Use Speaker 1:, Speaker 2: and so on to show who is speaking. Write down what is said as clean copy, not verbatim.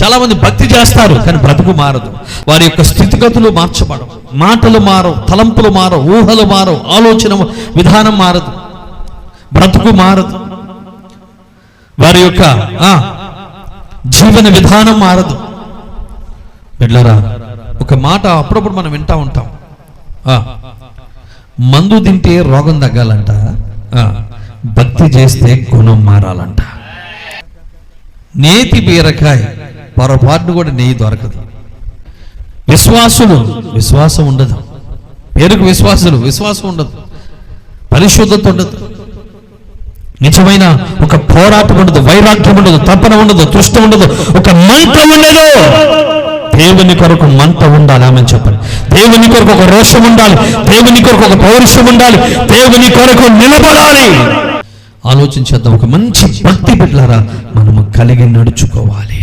Speaker 1: చాలా మంది భక్తి చేస్తారు కానీ బ్రతుకు మారదు. వారి యొక్క స్థితిగతులు మార్చబడవు, మాటలు మారవు, తలంపులు మారవు, ఊహలు మారవు, ఆలోచన విధానం మారదు, బ్రతుకు మారదు, వారి యొక్క జీవన విధానం మారదు. బిడ్డలారా, ఒక మాట అప్పుడప్పుడు మనం వింటా ఉంటాం, మందు తింటే రోగం తగ్గాలంట, భక్తి చేస్తే గుణం మారాలంట. నేతి బీరకాయ పొరపాటును కూడా నెయ్యి దొరకదు. విశ్వాసం ఉండదు, పేరుకు విశ్వాసం ఉండదు, పరిశుద్ధత ఉండదు, నిజమైన ఒక పోరాటం ఉండదు, వైరాగ్యం ఉండదు, తపన ఉండదు, తృష్ణ ఉండదు, ఒక మంట ఉండదు. దేవుని కొరకు మంట ఉండాలి. ఆమె చెప్పండి. దేవుని కొరకు ఒక రోషం ఉండాలి, దేవుని కొరకు ఒక పౌరుషం ఉండాలి, దేవుని కొరకు నిలబడాలి. ఆలోచించేద్దాం. ఒక మంచి భక్తి బిడ్డలారా మనము కలిగి నడుచుకోవాలి.